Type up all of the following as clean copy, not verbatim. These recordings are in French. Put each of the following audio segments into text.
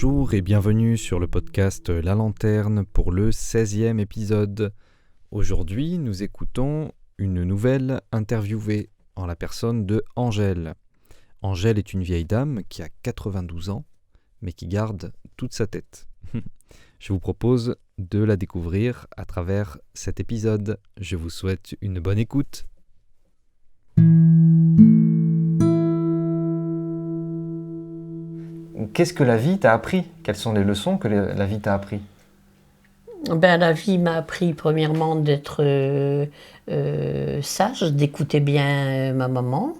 Bonjour et bienvenue sur le podcast La Lanterne pour le 16e épisode. Aujourd'hui, nous écoutons une nouvelle interviewée en la personne de Angèle. Angèle est une vieille dame qui a 92 ans, mais qui garde toute sa tête. Je vous propose de la découvrir à travers cet épisode. Je vous souhaite une bonne écoute. Qu'est-ce que la vie t'a appris? Quelles sont les leçons que la vie t'a appris? La vie m'a appris premièrement d'être sage, d'écouter bien ma maman.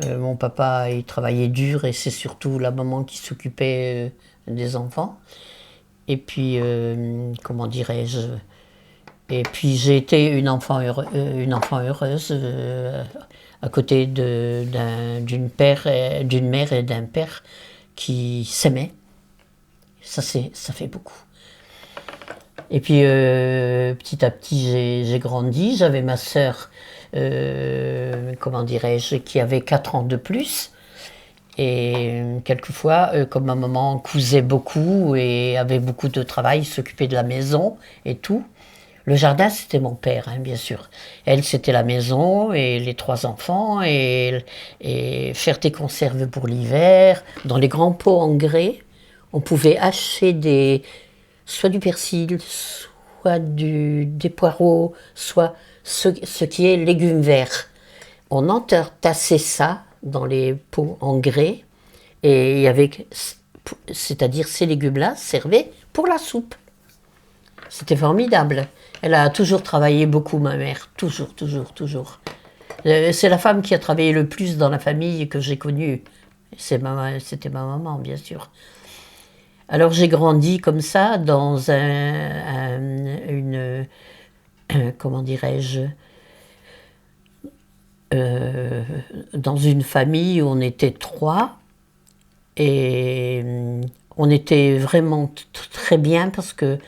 Mon papa, il travaillait dur et c'est surtout la maman qui s'occupait des enfants. Et puis, j'ai été une enfant heureuse à côté d'une mère et d'un père qui s'aimaient. Ça fait beaucoup. Et puis, petit à petit, j'ai grandi. J'avais ma sœur, qui avait 4 ans de plus. Et quelquefois, comme ma maman cousait beaucoup et avait beaucoup de travail, s'occupait de la maison et tout. Le jardin, c'était mon père, bien sûr. Elle, c'était la maison et les 3 enfants et faire des conserves pour l'hiver. Dans les grands pots en grès, on pouvait hacher soit du persil, soit des poireaux, soit ce qui est légumes verts. On entassait ça dans les pots en grès et c'est-à-dire ces légumes-là servaient pour la soupe. C'était formidable. Elle a toujours travaillé beaucoup, ma mère. Toujours. C'est la femme qui a travaillé le plus dans la famille que j'ai connue. C'était ma maman, bien sûr. Alors j'ai grandi comme ça dans dans une famille où on était 3 et on était vraiment très bien parce que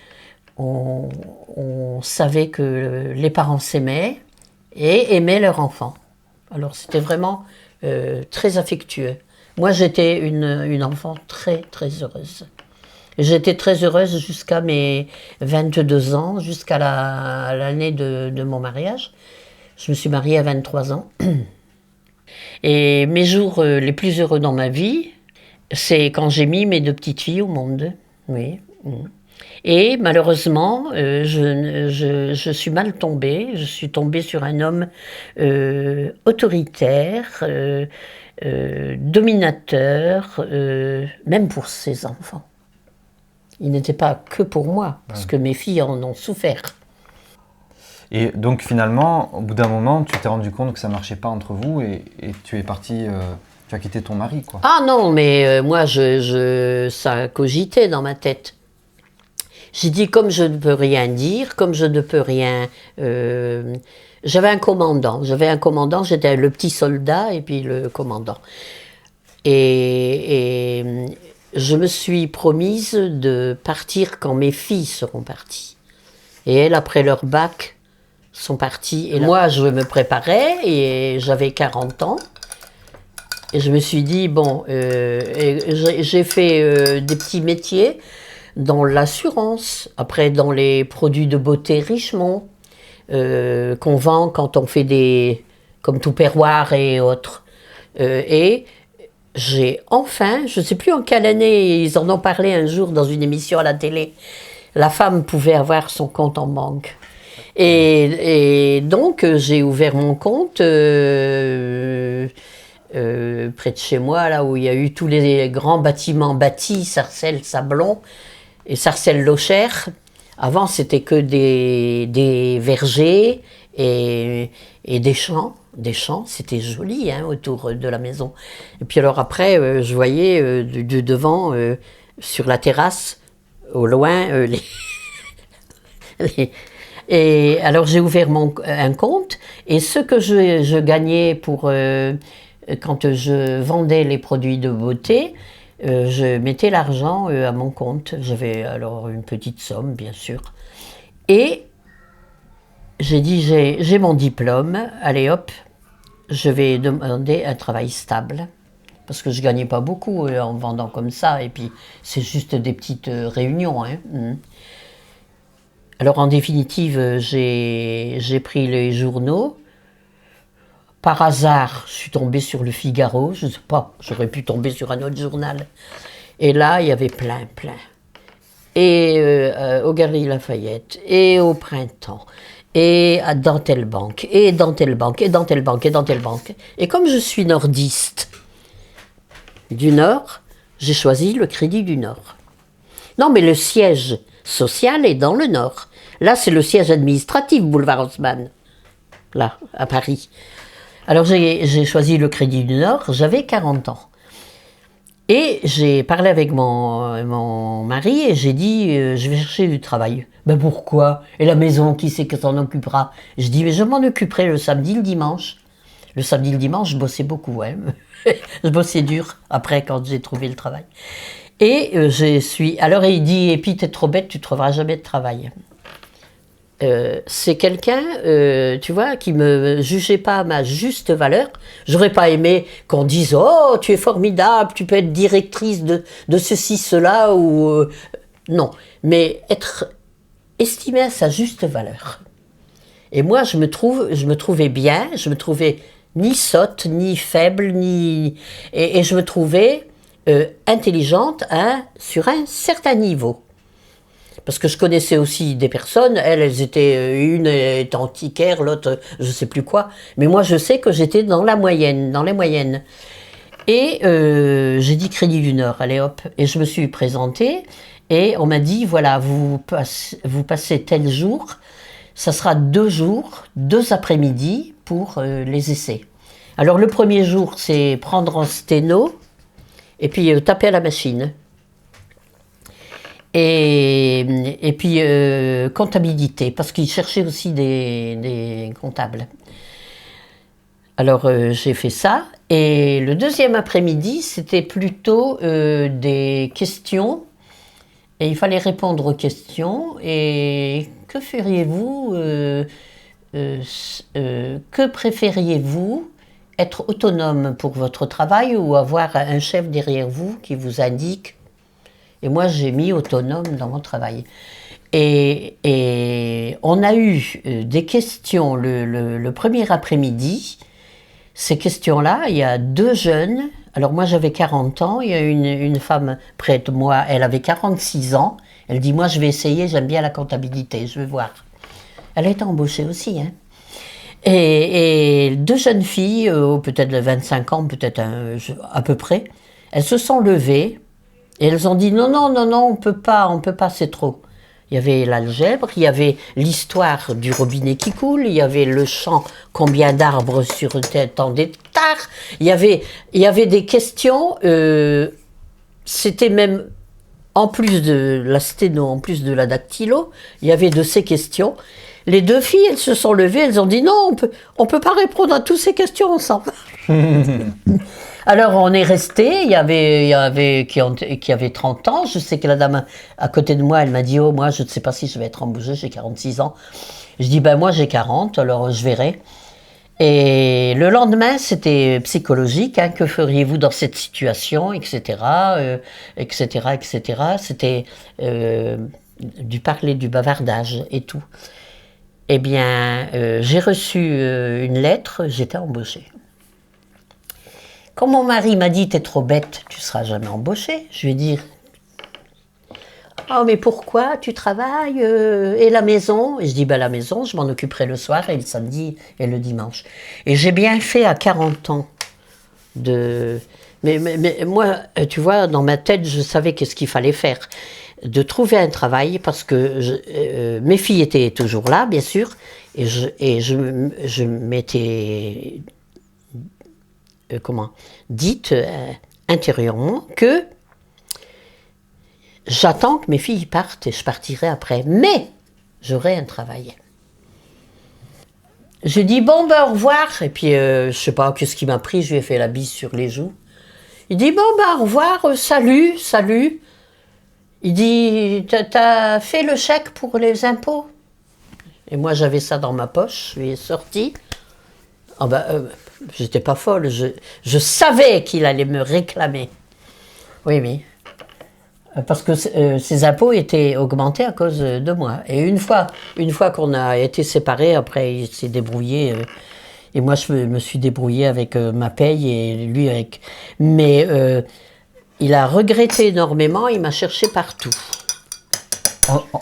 on savait que les parents s'aimaient et aimaient leur enfant. Alors c'était vraiment très affectueux. Moi j'étais une enfant très heureuse. J'étais très heureuse jusqu'à mes 22 ans, jusqu'à l'année de mon mariage. Je me suis mariée à 23 ans. Et mes jours les plus heureux dans ma vie, c'est quand j'ai mis mes 2 petites filles au monde. Oui. Et malheureusement, je suis mal tombée. Je suis tombée sur un homme autoritaire, dominateur, même pour ses enfants. Il n'était pas que pour moi, parce que mes filles en ont souffert. Et donc finalement, au bout d'un moment, tu t'es rendu compte que ça ne marchait pas entre vous et tu es parti, tu as quitté ton mari, quoi. Ah non, mais moi, ça cogitait dans ma tête. J'ai dit, comme je ne peux rien dire, comme je ne peux rien... J'avais un commandant, j'étais le petit soldat et puis le commandant. Et je me suis promise de partir quand mes filles seront parties. Et elles, après leur bac, sont parties. Et moi, je me préparais et j'avais 40 ans. Et je me suis dit, j'ai fait des petits métiers dans l'assurance, après dans les produits de beauté Richemont, qu'on vend quand on fait comme tout Tupperware et autres. Et j'ai enfin, je ne sais plus en quelle année, ils en ont parlé un jour dans une émission à la télé, la femme pouvait avoir son compte en banque. Et donc, j'ai ouvert mon compte près de chez moi, là où il y a eu tous les grands bâtiments bâtis, Sarcelles, Sablon et Sarcelles-Lochère. Avant, c'était que des vergers et des champs. Des champs, c'était joli autour de la maison. Et puis alors après, je voyais du devant, sur la terrasse, au loin, Et alors j'ai ouvert un compte et ce que je gagnais quand je vendais les produits de beauté, je mettais l'argent à mon compte. J'avais alors une petite somme, bien sûr. Et j'ai dit, j'ai mon diplôme, allez hop, je vais demander un travail stable. parce que je gagnais pas beaucoup en vendant comme ça, et puis c'est juste des petites réunions. Hein. Alors en définitive, j'ai pris les journaux. Par hasard, je suis tombée sur le Figaro, je ne sais pas, j'aurais pu tomber sur un autre journal. Et là, il y avait plein. Et aux Galeries Lafayette, et au Printemps, et dans telle banque, et dans telle banque, et dans telle banque, et dans telle banque. Et comme je suis nordiste du Nord, j'ai choisi le Crédit du Nord. Non, mais le siège social est dans le Nord. Là, c'est le siège administratif, boulevard Haussmann, là, à Paris. Alors, j'ai choisi le Crédit du Nord, j'avais 40 ans. Et j'ai parlé avec mon mari et j'ai dit je vais chercher du travail. Ben pourquoi? Et la maison, qui c'est qui s'en occupera? Je dis mais je m'en occuperai le samedi, le dimanche. Le samedi, le dimanche, je bossais beaucoup. Hein. Je bossais dur après quand j'ai trouvé le travail. Et alors il dit et puis t'es trop bête, tu trouveras jamais de travail. C'est quelqu'un, tu vois, qui me jugeait pas à ma juste valeur. J'aurais pas aimé qu'on dise « Oh, tu es formidable, tu peux être directrice de ceci, cela » ou... non, mais être estimée à sa juste valeur. Et moi, je me trouvais bien, je me trouvais ni sotte, ni faible, et je me trouvais intelligente sur un certain niveau. Parce que je connaissais aussi des personnes, elles étaient, une était antiquaire, l'autre je sais plus quoi, mais moi je sais que j'étais dans les moyennes. Et j'ai dit Crédit du Nord, allez hop, et je me suis présentée, et on m'a dit, voilà, vous passez tel jour, ça sera 2 jours, 2 après-midi pour les essais. Alors le premier jour, c'est prendre en sténo, et puis taper à la machine. Et puis comptabilité, parce qu'ils cherchaient aussi des comptables. Alors j'ai fait ça, et le deuxième après-midi, c'était plutôt des questions, et il fallait répondre aux questions, et que feriez-vous, que préfériez-vous, être autonome pour votre travail ou avoir un chef derrière vous qui vous indique. Et moi, j'ai mis autonome dans mon travail. Et on a eu des questions le premier après-midi. Ces questions-là, il y a 2 jeunes. Alors moi, j'avais 40 ans. Il y a une femme près de moi, elle avait 46 ans. Elle dit, moi, je vais essayer, j'aime bien la comptabilité, je vais voir. Elle a été embauchée aussi. Hein. Et 2 jeunes filles, peut-être de 25 ans, peut-être à peu près, elles se sont levées. Et elles ont dit non, on peut pas, c'est trop. Il y avait l'algèbre, il y avait l'histoire du robinet qui coule, il y avait le chant, combien d'arbres sur tant d'hectares, il y avait des questions, c'était même, en plus de la sténo, en plus de la dactylo, il y avait de ces questions. Les 2 filles, elles se sont levées, elles ont dit non, on peut pas répondre à toutes ces questions ensemble. Alors on est resté, il y avait qui avait 30 ans, je sais que la dame à côté de moi, elle m'a dit oh moi je ne sais pas si je vais être embauchée, j'ai 46 ans. Je dis ben moi j'ai 40, alors je verrai. Et le lendemain c'était psychologique, hein, que feriez-vous dans cette situation, etc. C'était du parler, du bavardage et tout. Eh bien j'ai reçu une lettre, j'étais embauchée. Quand mon mari m'a dit « T'es trop bête, tu ne seras jamais embauchée », je lui ai dit « Oh, mais pourquoi tu travailles et la maison ?» Et je dis « La maison, je m'en occuperai le soir et le samedi et le dimanche. » Et j'ai bien fait à 40 ans de... Mais moi, tu vois, dans ma tête, je savais qu'est-ce qu'il fallait faire. De trouver un travail, parce que mes filles étaient toujours là, bien sûr, et je m'étais... dites intérieurement que j'attends que mes filles partent et je partirai après, mais j'aurai un travail. Je dis bon ben au revoir, et puis je sais pas qu'est-ce qui m'a pris, je lui ai fait la bise sur les joues. Il dit bon ben au revoir, salut. Il dit t'as fait le chèque pour les impôts? Et moi j'avais ça dans ma poche, je lui ai sorti. j'étais pas folle. Je savais qu'il allait me réclamer. Oui. Parce que ses impôts étaient augmentés à cause de moi. Et une fois qu'on a été séparés, après il s'est débrouillé. Et moi je me suis débrouillée avec ma paye et lui avec... Mais il a regretté énormément, il m'a cherché partout.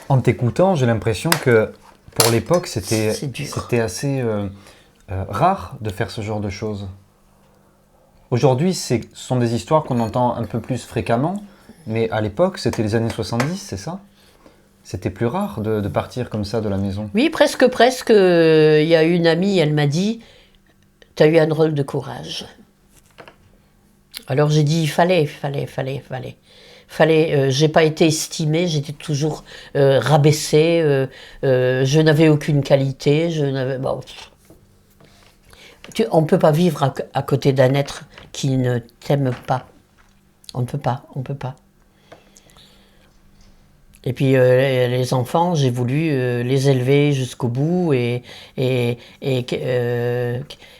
En t'écoutant, j'ai l'impression que pour l'époque, c'était assez rare de faire ce genre de choses. Aujourd'hui, ce sont des histoires qu'on entend un peu plus fréquemment, mais à l'époque, c'était les années 70, c'est ça? C'était plus rare de partir comme ça de la maison. Oui, presque. Il y a une amie, elle m'a dit, t'as eu un drôle de courage. Alors j'ai dit, il fallait. J'ai pas été estimée, j'étais toujours rabaissée, je n'avais aucune qualité, on ne peut pas vivre à côté d'un être qui ne t'aime pas. On ne peut pas. Et puis les enfants, j'ai voulu les élever jusqu'au bout et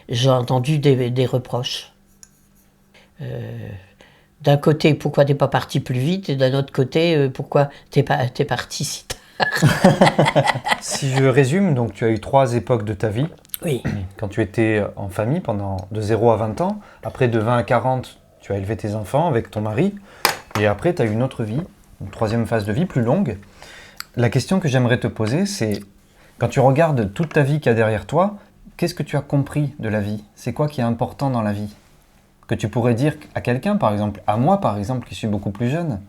j'ai entendu des reproches. D'un côté, pourquoi t'es pas parti plus vite, et d'un autre côté, pourquoi t'es parti si tard. Si je résume, donc tu as eu 3 époques de ta vie. Oui. Quand tu étais en famille pendant de 0 à 20 ans, après de 20 à 40, tu as élevé tes enfants avec ton mari, et après tu as eu une autre vie, une 3e phase de vie plus longue. La question que j'aimerais te poser, c'est, quand tu regardes toute ta vie qu'il y a derrière toi, qu'est-ce que tu as compris de la vie? C'est quoi qui est important dans la vie? Que tu pourrais dire à quelqu'un, par exemple, à moi par exemple, qui suis beaucoup plus jeune?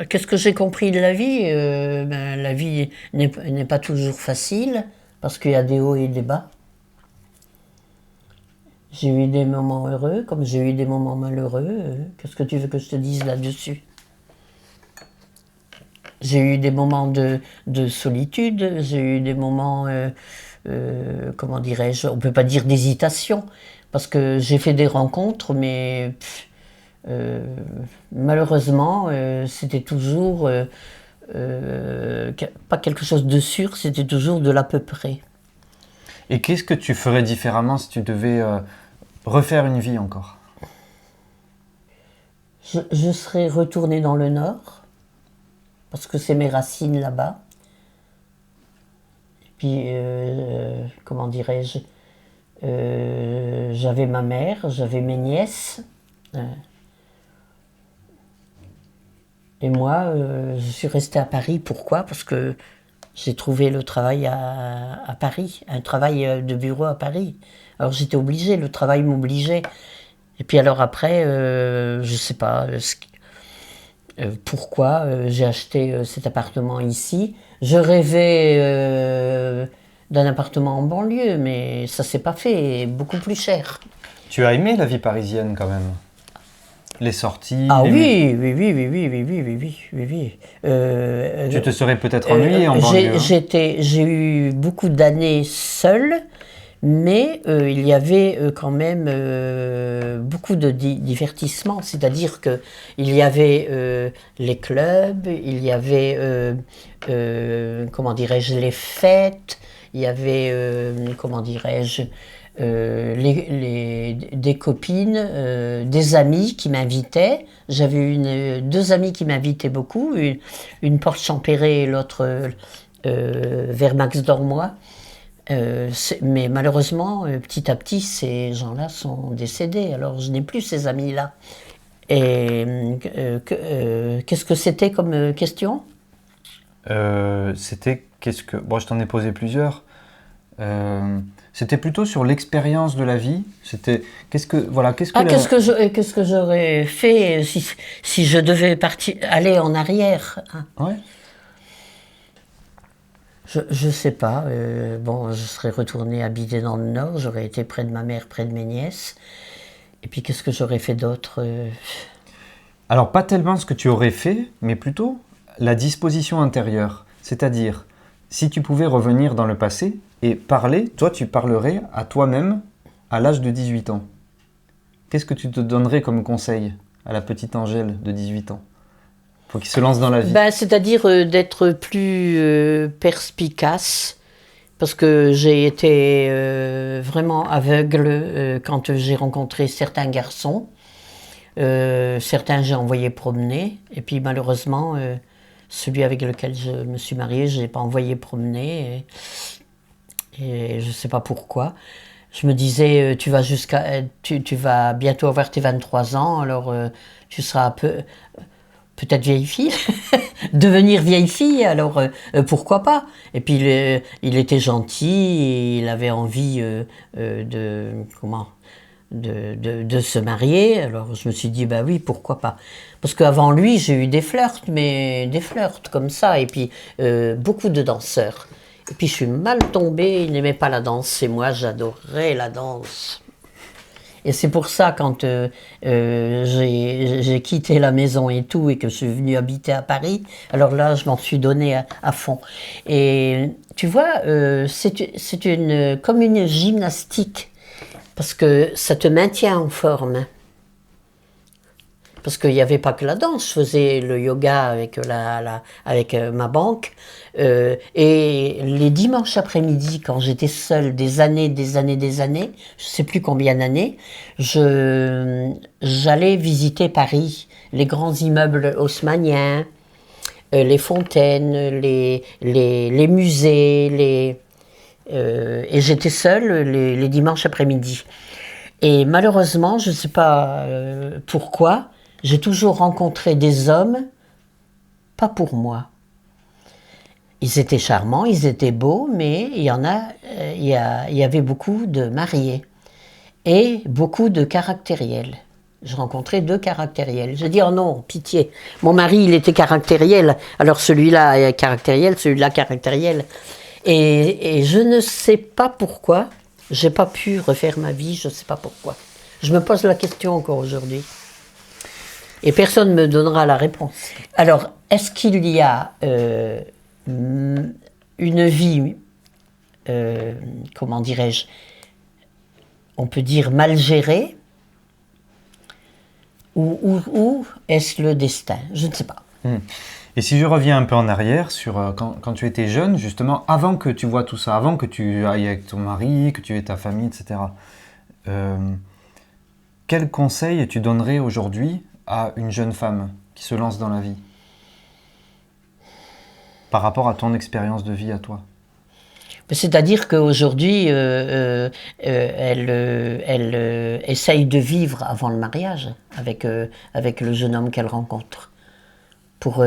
Qu'est-ce que j'ai compris de la vie? La vie n'est pas toujours facile, parce qu'il y a des hauts et des bas. J'ai eu des moments heureux, comme j'ai eu des moments malheureux. Qu'est-ce que tu veux que je te dise là-dessus? J'ai eu des moments de solitude, j'ai eu des moments, comment dirais-je, on ne peut pas dire d'hésitation, parce que j'ai fait des rencontres, mais malheureusement, c'était toujours pas quelque chose de sûr, c'était toujours de l'à peu près. Et qu'est-ce que tu ferais différemment si tu devais refaire une vie encore? Je serais retournée dans le Nord, parce que c'est mes racines là-bas. Et puis, comment dirais-je, j'avais ma mère, j'avais mes nièces. Et moi, je suis restée à Paris. Pourquoi? Parce que j'ai trouvé le travail à Paris, un travail de bureau à Paris. Alors j'étais obligée, le travail m'obligeait. Et puis alors après, je ne sais pas pourquoi j'ai acheté cet appartement ici. Je rêvais d'un appartement en banlieue, mais ça ne s'est pas fait, beaucoup plus cher. Tu as aimé la vie parisienne quand même? Les sorties? Ah oui. Tu te serais peut-être ennuyé en banlieue. J'ai eu beaucoup d'années seule, mais il y avait quand même beaucoup de divertissement. C'est-à-dire qu'il y avait les clubs, il y avait, comment dirais-je, les fêtes, il y avait, comment dirais-je, des copines, des amis qui m'invitaient. J'avais 2 amies qui m'invitaient beaucoup, une porte Champéret et l'autre vers Max Dormois. Mais malheureusement, petit à petit, ces gens-là sont décédés. Alors je n'ai plus ces amis-là. Et qu'est-ce que c'était comme question? C'était Bon, je t'en ai posé plusieurs. C'était plutôt sur l'expérience de la vie. C'était qu'est-ce que j'aurais fait si je devais aller en arrière, hein. Ouais. Je sais pas. Bon, je serais retournée habiter dans le Nord. J'aurais été près de ma mère, près de mes nièces. Et puis qu'est-ce que j'aurais fait d'autre? Alors pas tellement ce que tu aurais fait, mais plutôt la disposition intérieure. C'est-à-dire, si tu pouvais revenir dans le passé et parler, toi tu parlerais à toi-même à l'âge de 18 ans. Qu'est-ce que tu te donnerais comme conseil à la petite Angèle de 18 ans pour qu'il se lance dans la vie? C'est-à-dire d'être plus perspicace Parce que j'ai été vraiment aveugle quand j'ai rencontré certains garçons. Certains j'ai envoyé promener. Et puis malheureusement, celui avec lequel je me suis mariée, je ne l'ai pas envoyé promener. Et je ne sais pas pourquoi. Je me disais, tu vas bientôt avoir tes 23 ans, alors tu seras peut-être vieille fille, devenir vieille fille, alors pourquoi pas? Et puis il était gentil, et il avait envie de se marier, alors je me suis dit, bah oui, pourquoi pas? Parce qu'avant lui, j'ai eu des flirts, mais des flirts comme ça, et puis beaucoup de danseurs. Et puis je suis mal tombée, il n'aimait pas la danse, et moi j'adorais la danse. Et c'est pour ça, quand j'ai quitté la maison et tout, et que je suis venue habiter à Paris, alors là, je m'en suis donnée à fond. Et tu vois, c'est comme une gymnastique, parce que ça te maintient en forme. Parce qu'il n'y avait pas que la danse, je faisais le yoga avec ma banque. Et les dimanches après-midi, quand j'étais seule des années, je ne sais plus combien d'années, j'allais visiter Paris, les grands immeubles haussmanniens, les fontaines, les musées, et j'étais seule les dimanches après-midi. Et malheureusement, je ne sais pas pourquoi, j'ai toujours rencontré des hommes, pas pour moi. Ils étaient charmants, ils étaient beaux, mais il y avait beaucoup de mariés et beaucoup de caractériels. Je rencontrais 2 caractériels. Je dis, oh non, pitié, mon mari, il était caractériel, alors celui-là est caractériel, celui-là caractériel. Et je ne sais pas pourquoi, j'ai pas pu refaire ma vie, je ne sais pas pourquoi. Je me pose la question encore aujourd'hui. Et personne ne me donnera la réponse. Alors, est-ce qu'il y a une vie, comment dirais-je, on peut dire mal gérée, ou est-ce le destin? Je ne sais pas. Et si je reviens un peu en arrière, sur quand tu étais jeune, justement, avant que tu vois tout ça, avant que tu ailles avec ton mari, que tu aies ta famille, etc., quel conseil tu donnerais aujourd'hui à une jeune femme qui se lance dans la vie par rapport à ton expérience de vie à toi? C'est-à-dire qu'aujourd'hui, elle essaye de vivre avant le mariage avec le jeune homme qu'elle rencontre, pour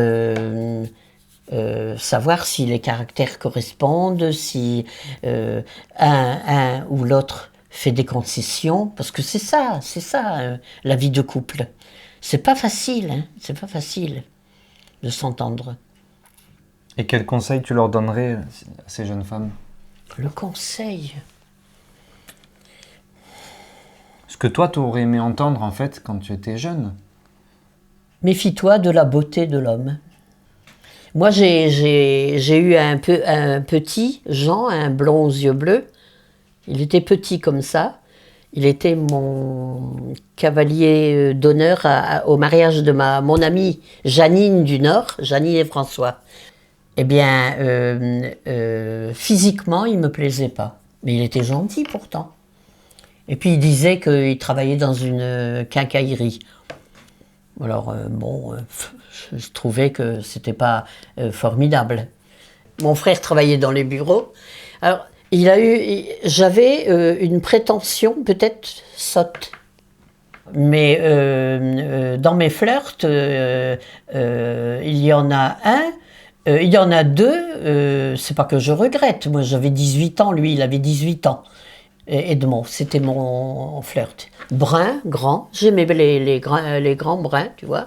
savoir si les caractères correspondent, si un ou l'autre fait des concessions, parce que c'est ça, la vie de couple. C'est pas facile, hein, c'est pas facile de s'entendre. Et quel conseil tu leur donnerais à ces jeunes femmes? Le conseil. Ce que toi, tu aurais aimé entendre, en fait, quand tu étais jeune. Méfie-toi de la beauté de l'homme. Moi, j'ai eu un petit, Jean, un blond aux yeux bleus. Il était petit comme ça. Il était mon cavalier d'honneur au mariage de mon amie Janine du Nord, Janine et François. Eh bien, physiquement, il ne me plaisait pas. Mais il était gentil pourtant. Et puis il disait qu'il travaillait dans une quincaillerie. Alors, je trouvais que c'était pas formidable. Mon frère travaillait dans les bureaux. Alors, j'avais une prétention peut-être sotte. Mais dans mes flirts, il y en a un, il y en a 2, c'est pas que je regrette. Moi, j'avais 18 ans, lui, il avait 18 ans. Edmond, c'était mon flirt. Brun, grand, j'aimais les grands bruns, tu vois.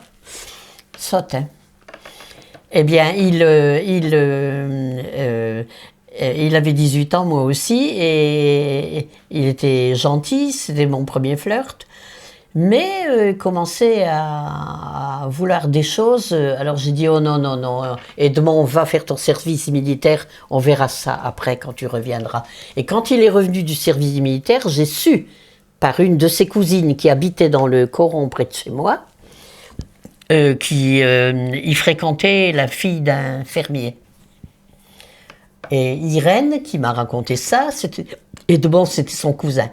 Sautin. Eh bien, il avait 18 ans, moi aussi, et il était gentil, c'était mon premier flirt. Mais il commençait à vouloir des choses. Alors j'ai dit, oh non, non, non, Edmond, va faire ton service militaire, on verra ça après quand tu reviendras. Et quand il est revenu du service militaire, j'ai su, par une de ses cousines qui habitait dans le Coron près de chez moi, il fréquentait la fille d'un fermier. Et Irène, qui m'a raconté ça, Edmond, c'était son cousin.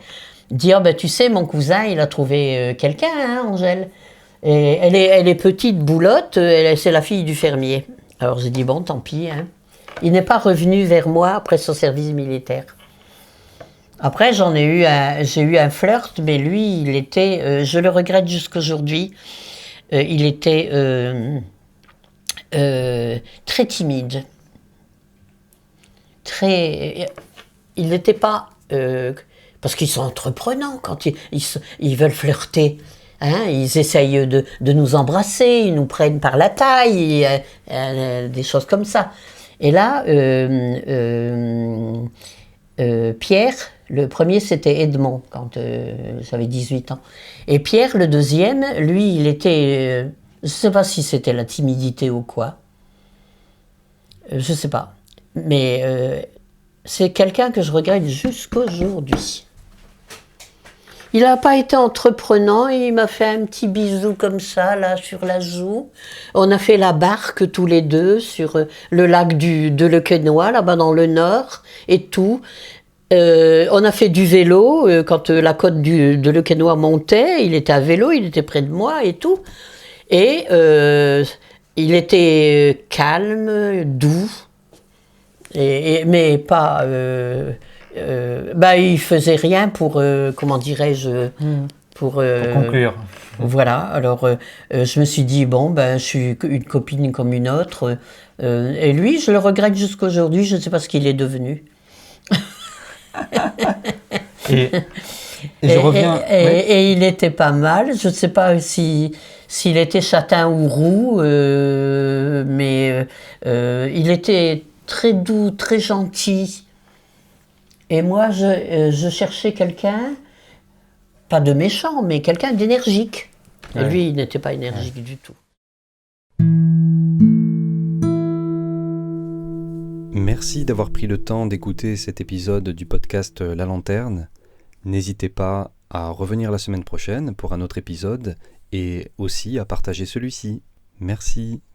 Dit, oh, ben, tu sais, mon cousin, il a trouvé quelqu'un, hein, Angèle. Et elle est petite, boulotte, c'est la fille du fermier. Alors j'ai dit, bon, tant pis. Hein. Il n'est pas revenu vers moi après son service militaire. Après, j'ai eu un flirt, mais lui, il était, je le regrette jusqu'aujourd'hui, il était très timide. Il n'était pas... parce qu'ils sont entreprenants quand ils veulent flirter. Hein, ils essayent de nous embrasser, ils nous prennent par la taille, des choses comme ça. Et là, Pierre, le premier c'était Edmond, quand j'avais 18 ans. Et Pierre, le deuxième, lui, il était... je ne sais pas si c'était la timidité ou quoi. Je ne sais pas. Mais c'est quelqu'un que je regrette jusqu'aujourd'hui. Il n'a pas été entreprenant, il m'a fait un petit bisou comme ça, là, sur la joue. On a fait la barque tous les deux sur le lac de Lequenois, là-bas dans le nord, et tout. On a fait du vélo, quand la côte de Lequenois montait, il était à vélo, il était près de moi et tout. Et il était calme, doux, mais pas... il faisait rien pour, comment dirais-je, pour conclure. Voilà, alors je me suis dit, bon, je suis une copine comme une autre. Et lui, je le regrette jusqu'aujourd'hui, je ne sais pas ce qu'il est devenu. Je reviens... Et il était pas mal, je ne sais pas s'il était châtain ou roux, mais il était très doux, très gentil. Et moi, je cherchais quelqu'un, pas de méchant, mais quelqu'un d'énergique. Et lui, il n'était pas énergique du tout. Merci d'avoir pris le temps d'écouter cet épisode du podcast La Lanterne. N'hésitez pas à revenir la semaine prochaine pour un autre épisode et aussi à partager celui-ci. Merci.